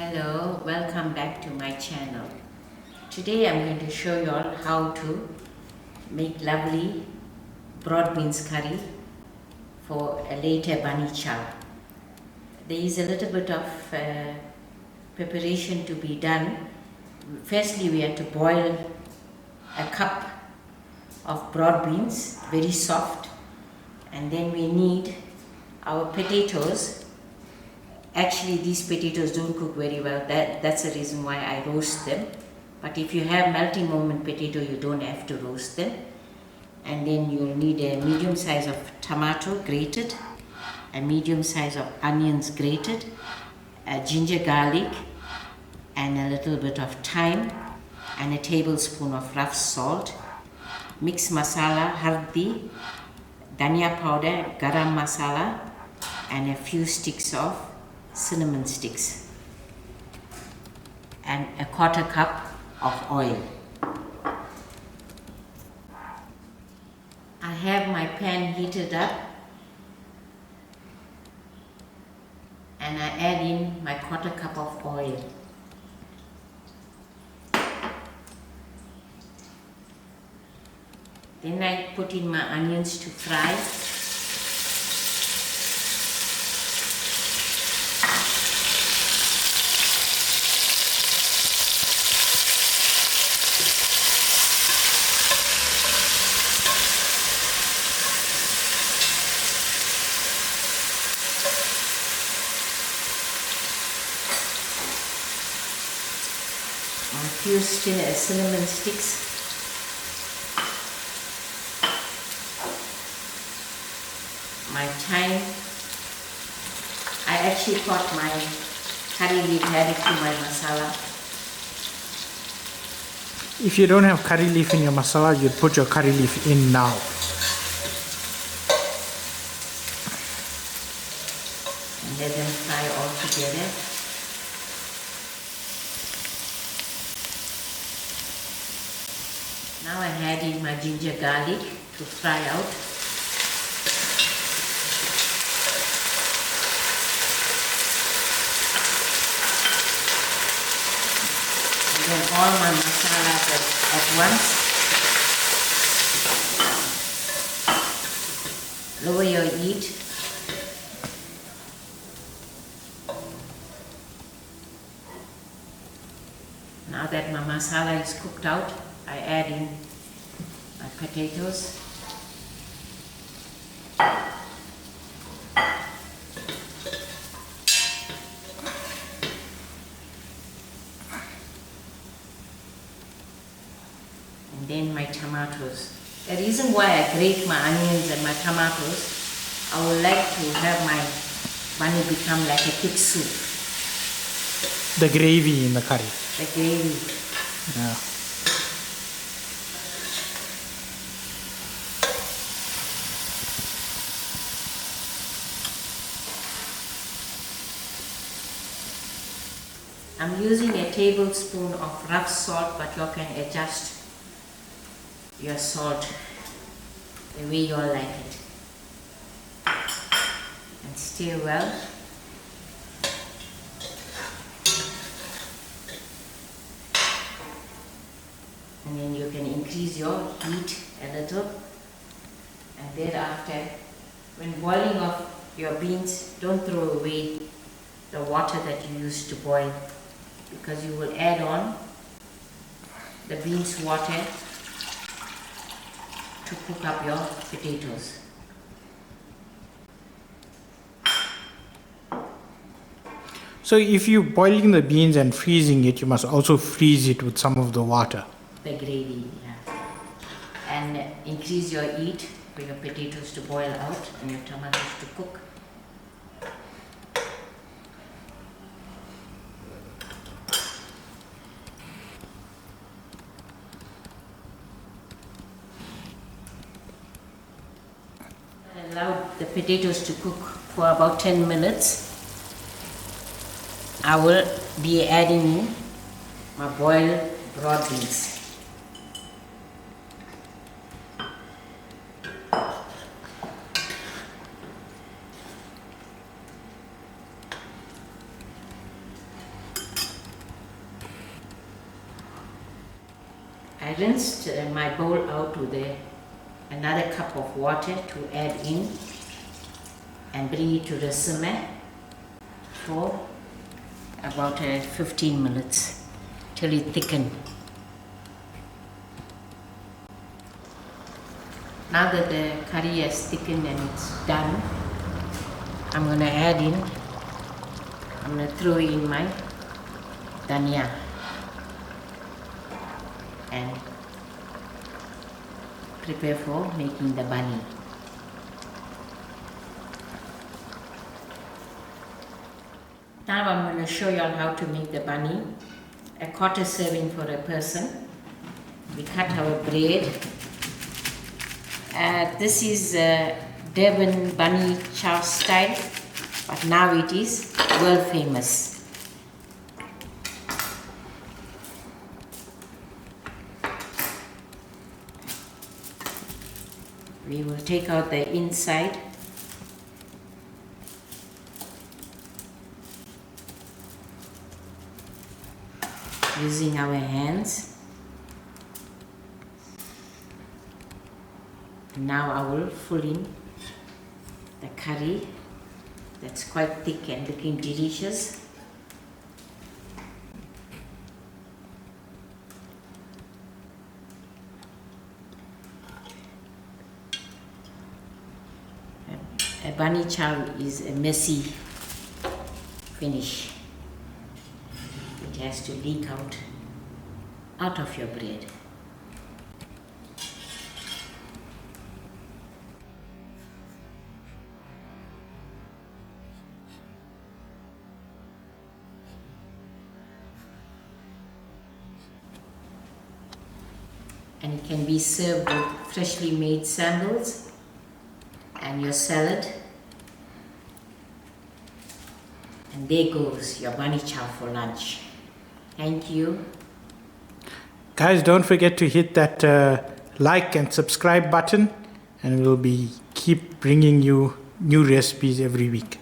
Hello, welcome back to my channel. Today I'm going to show you all how to make lovely broad beans curry for a later bunny chow. There is a little bit of preparation to be done. Firstly, we have to boil a cup of broad beans, very soft, and then we need our potatoes. Actually, these potatoes don't cook very well. That's the reason why I roast them. But if you have melting moment potato, you don't have to roast them. And then you'll need a medium size of tomato grated, a medium size of onions grated, a ginger garlic, and a little bit of thyme, and a tablespoon of rough salt, mixed masala, hurdee, Dhania powder, garam masala, and a few sticks of cinnamon sticks, and a quarter cup of oil. I have my pan heated up and I add in my quarter cup of oil. Then I put in my onions to fry. A few cinnamon sticks, my thyme. I actually thought my curry leaf had it to my masala. If you don't have curry leaf in your masala, you'd put your curry leaf in now. And let them fry all together. Now I add in my ginger garlic to fry out. And then all my masalas at once. Lower your heat. Now that my masala is cooked out, I add in my potatoes. And then my tomatoes. The reason why I grate my onions and my tomatoes, I would like to have my bunny become like a thick soup. The gravy in the curry. The gravy. Yeah. I'm using a tablespoon of rough salt, but you can adjust your salt the way you all like it. And stir well. And then you can increase your heat a little. And thereafter, when boiling off your beans, don't throw away the water that you used to boil, because you will add on the beans water to cook up your potatoes. So if you're boiling the beans and freezing it, you must also freeze it with some of the water. The gravy, yeah. And increase your heat for your potatoes to boil out and your tomatoes to cook. Allow the potatoes to cook for about 10 minutes. I will be adding in my boiled broad beans. I rinsed my bowl out with another cup of water to add in and bring it to the simmer for about 15 minutes till it thickens. Now that the curry has thickened and it's done, I'm going to add in, I'm going to throw in my Dhania and prepare for making the bunny. Now I'm going to show you all how to make the bunny. A quarter serving for a person. We cut our bread. This is Durban bunny chow style, but now it is world famous. We will take out the inside. Using our hands. Now I will fill in the curry that's quite thick and looking delicious. A bunny chow is a messy finish. It has to leak out of your bread. And it can be served with freshly made sambals and your salad. And there goes your bunny chow for lunch. Thank you. Guys, don't forget to hit that like and subscribe button, and we'll keep bringing you new recipes every week.